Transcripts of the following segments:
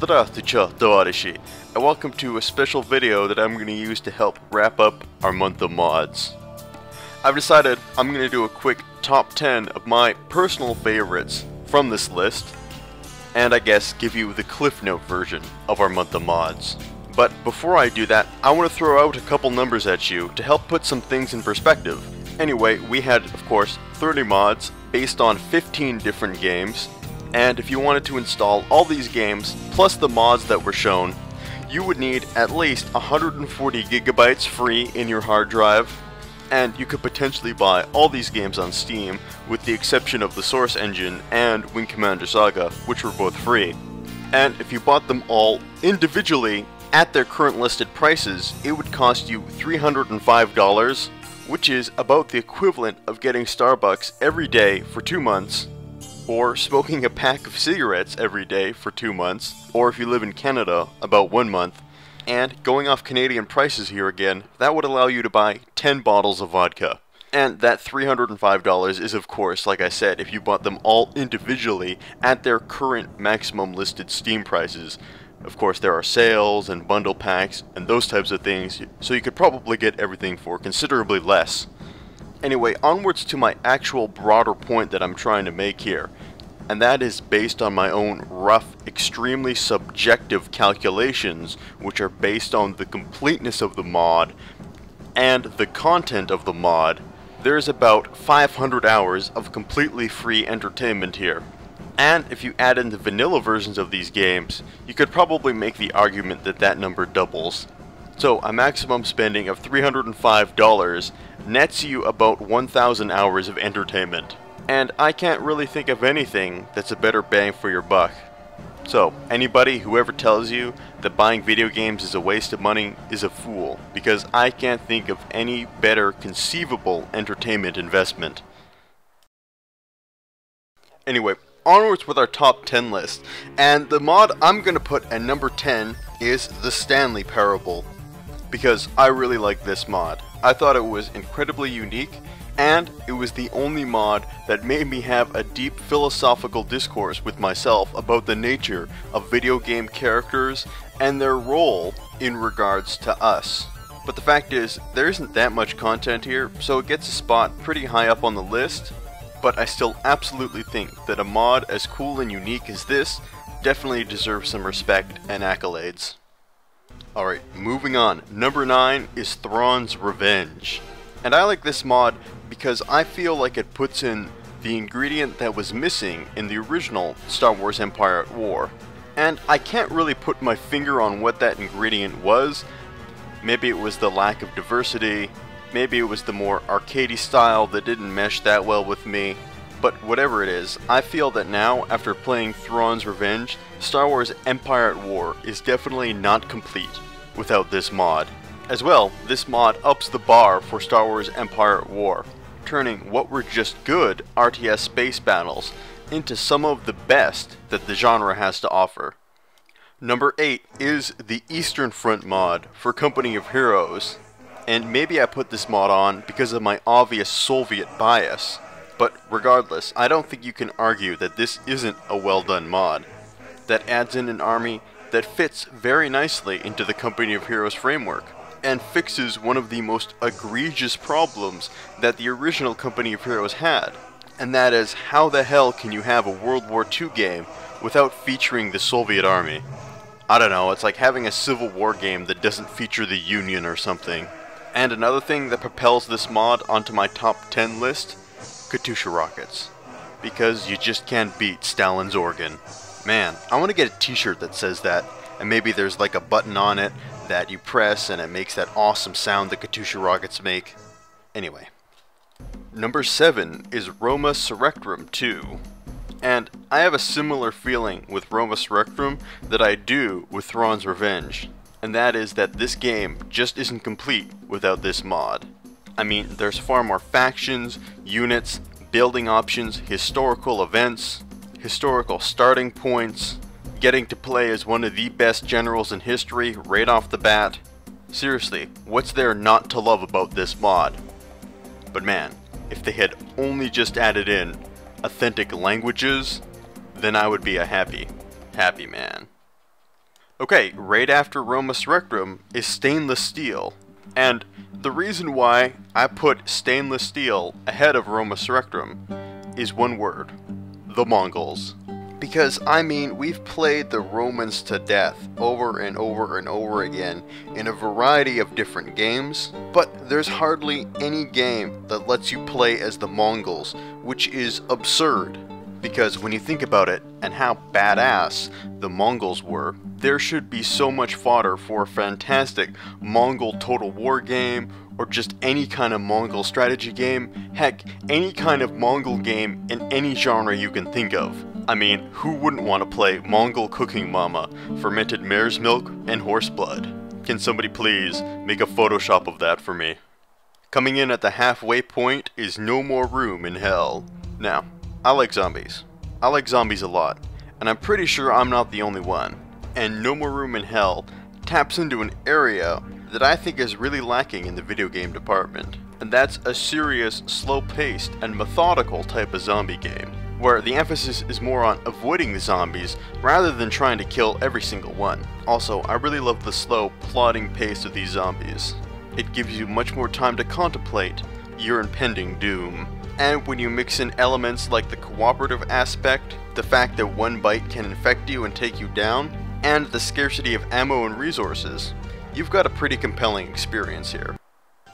Здравствуйте, товарищи, and welcome to a special video that I'm going to use to help wrap up our month of mods. I've decided I'm going to do a quick top 10 of my personal favorites from this list, and I guess give you the Cliff Note version of our month of mods. But before I do that, I want to throw out a couple numbers at you to help put some things in perspective. Anyway, we had, of course, 30 mods based on 15 different games, and if you wanted to install all these games, plus the mods that were shown, you would need at least 140 gigabytes free in your hard drive, and you could potentially buy all these games on Steam, with the exception of the Source Engine and Wing Commander Saga, which were both free. And if you bought them all individually, at their current listed prices, it would cost you $305, which is about the equivalent of getting Starbucks every day for 2 months, or smoking a pack of cigarettes every day for 2 months, or if you live in Canada, about 1 month. And going off Canadian prices here again, that would allow you to buy 10 bottles of vodka. And that $305 is, of course, like I said, if you bought them all individually at their current maximum listed Steam prices. Of course, there are sales and bundle packs and those types of things, so you could probably get everything for considerably less. Anyway, onwards to my actual broader point that I'm trying to make here, and that is based on my own rough, extremely subjective calculations, which are based on the completeness of the mod and the content of the mod. There's about 500 hours of completely free entertainment here. And if you add in the vanilla versions of these games, you could probably make the argument that that number doubles. So a maximum spending of $305 nets you about 1,000 hours of entertainment. And I can't really think of anything that's a better bang for your buck. So anybody who ever tells you that buying video games is a waste of money is a fool, because I can't think of any better conceivable entertainment investment. Anyway, onwards with our top 10 list, and the mod I'm going to put at number 10 is the Stanley Parable, because I really like this mod. I thought it was incredibly unique, and it was the only mod that made me have a deep philosophical discourse with myself about the nature of video game characters and their role in regards to us. But the fact is, there isn't that much content here, so it gets a spot pretty high up on the list, but I still absolutely think that a mod as cool and unique as this definitely deserves some respect and accolades. Alright, moving on. Number 9 is Thrawn's Revenge. And I like this mod because I feel like it puts in the ingredient that was missing in the original Star Wars Empire at War. And I can't really put my finger on what that ingredient was. Maybe it was the lack of diversity, maybe it was the more arcadey style that didn't mesh that well with me. But whatever it is, I feel that now, after playing Thrawn's Revenge, Star Wars Empire at War is definitely not complete without this mod. As well, this mod ups the bar for Star Wars Empire at War, turning what were just good RTS space battles into some of the best that the genre has to offer. Number 8 is the Eastern Front mod for Company of Heroes, and maybe I put this mod on because of my obvious Soviet bias. But regardless, I don't think you can argue that this isn't a well done mod that adds in an army that fits very nicely into the Company of Heroes framework and fixes one of the most egregious problems that the original Company of Heroes had, and that is, how the hell can you have a World War II game without featuring the Soviet army? I don't know, it's like having a Civil War game that doesn't feature the Union or something. And another thing that propels this mod onto my top 10 list, Katyusha rockets, because you just can't beat Stalin's organ. Man, I want to get a t-shirt that says that, and maybe there's like a button on it that you press and it makes that awesome sound that Katyusha rockets make. Anyway. Number 7 is Roma Surrectum II, and I have a similar feeling with Roma Surrectum that I do with Thrawn's Revenge, and that is that this game just isn't complete without this mod. I mean, there's far more factions, units, building options, historical events, historical starting points, getting to play as one of the best generals in history right off the bat. Seriously, what's there not to love about this mod? But man, if they had only just added in authentic languages, then I would be a happy man. Okay, right after Roma Surrectum is stainless steel. And the reason why I put stainless steel ahead of Roma Surrectum is one word: the Mongols. Because, I mean, we've played the Romans to death over and over and over again in a variety of different games, but there's hardly any game that lets you play as the Mongols, which is absurd. Because when you think about it, and how badass the Mongols were, there should be so much fodder for a fantastic Mongol Total War game, or just any kind of Mongol strategy game, heck, any kind of Mongol game in any genre you can think of. I mean, who wouldn't want to play Mongol Cooking Mama, fermented mare's milk, and horse blood? Can somebody please make a Photoshop of that for me? Coming in at the halfway point is No More Room in Hell. Now, I like zombies. I like zombies a lot, and I'm pretty sure I'm not the only one. And No More Room in Hell taps into an area that I think is really lacking in the video game department. And that's a serious, slow-paced, and methodical type of zombie game, where the emphasis is more on avoiding the zombies rather than trying to kill every single one. Also, I really love the slow, plodding pace of these zombies. It gives you much more time to contemplate your impending doom. And when you mix in elements like the cooperative aspect, the fact that one bite can infect you and take you down, and the scarcity of ammo and resources, you've got a pretty compelling experience here.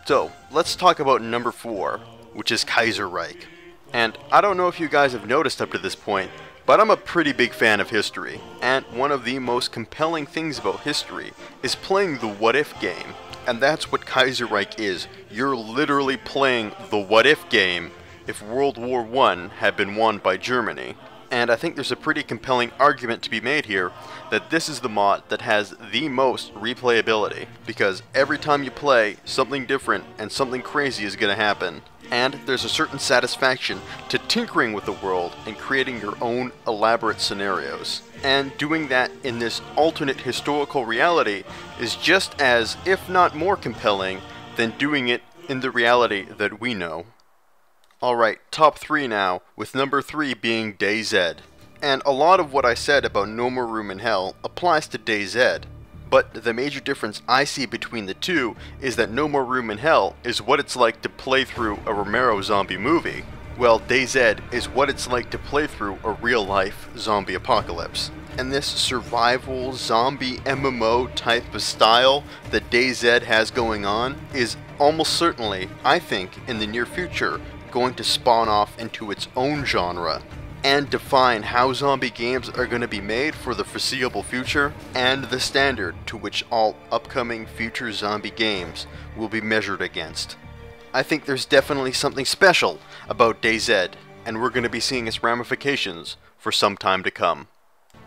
So, let's talk about number 4, which is Kaiserreich. And I don't know if you guys have noticed up to this point, but I'm a pretty big fan of history, and one of the most compelling things about history is playing the what-if game. And that's what Kaiserreich is. You're literally playing the what-if game if World War I had been won by Germany. And I think there's a pretty compelling argument to be made here that this is the mod that has the most replayability, because every time you play, something different and something crazy is going to happen. And there's a certain satisfaction to tinkering with the world and creating your own elaborate scenarios. And doing that in this alternate historical reality is just as, if not more compelling, than doing it in the reality that we know. Alright, top 3 now, with number 3 being Dayz. And a lot of what I said about No More Room in Hell applies to Dayz. But the major difference I see between the two is that No More Room in Hell is what it's like to play through a Romero zombie movie, while Dayz is what it's like to play through a real-life zombie apocalypse. And this survival zombie MMO type of style that Dayz has going on is almost certainly, I think, in the near future, going to spawn off into its own genre and define how zombie games are going to be made for the foreseeable future, and the standard to which all upcoming future zombie games will be measured against. I think there's definitely something special about Dayz, and we're going to be seeing its ramifications for some time to come.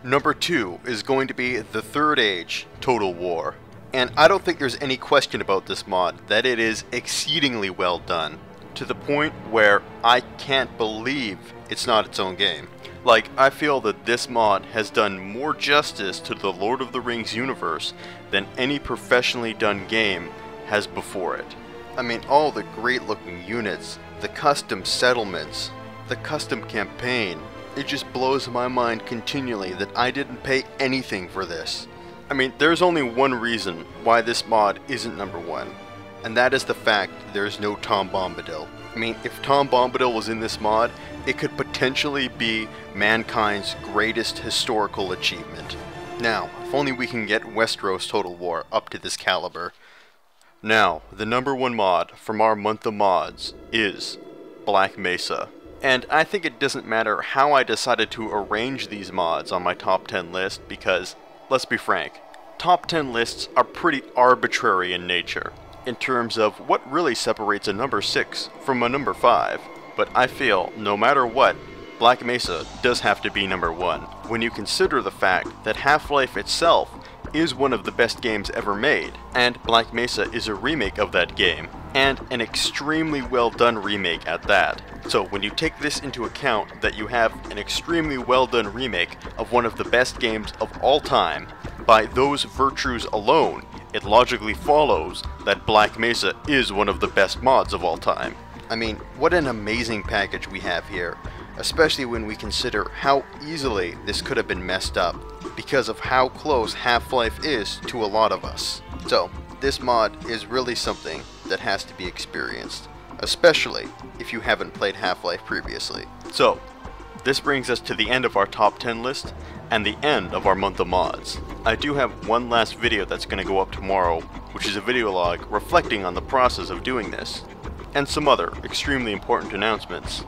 Number 2 is going to be the Third Age Total War, and I don't think there's any question about this mod that it is exceedingly well done, to the point where I can't believe it's not its own game. Like, I feel that this mod has done more justice to the Lord of the Rings universe than any professionally done game has before it. I mean, all the great looking units, the custom settlements, the custom campaign, it just blows my mind continually that I didn't pay anything for this. I mean, there's only one reason why this mod isn't number 1. And that is the fact there's no Tom Bombadil. I mean, if Tom Bombadil was in this mod, it could potentially be mankind's greatest historical achievement. Now, if only we can get Westeros Total War up to this caliber. Now, the number 1 mod from our month of mods is Black Mesa. And I think it doesn't matter how I decided to arrange these mods on my top 10 list, because, let's be frank, top 10 lists are pretty arbitrary in nature in terms of what really separates a number 6 from a number 5. But I feel, no matter what, Black Mesa does have to be number 1, when you consider the fact that Half-Life itself is one of the best games ever made, and Black Mesa is a remake of that game, and an extremely well done remake at that. So when you take this into account, that you have an extremely well done remake of one of the best games of all time, by those virtues alone, it logically follows that Black Mesa is one of the best mods of all time. I mean, what an amazing package we have here. especially when we consider how easily this could have been messed up because of how close Half-Life is to a lot of us. So, this mod is really something that has to be experienced, especially if you haven't played Half-Life previously. So, this brings us to the end of our top 10 list and the end of our month of mods. I do have one last video that's going to go up tomorrow, which is a video log reflecting on the process of doing this, and some other extremely important announcements.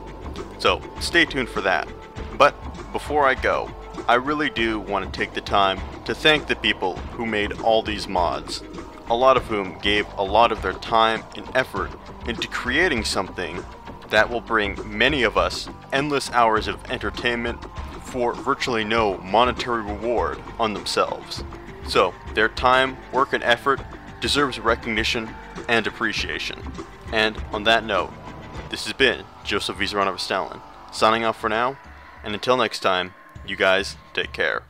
So stay tuned for that. But before I go, I really do want to take the time to thank the people who made all these mods, a lot of whom gave a lot of their time and effort into creating something that will bring many of us endless hours of entertainment for virtually no monetary reward on themselves. So their time, work, and effort deserves recognition and appreciation. And on that note, this has been Joseph Vizarano of Stalin, signing off for now, and until next time, you guys take care.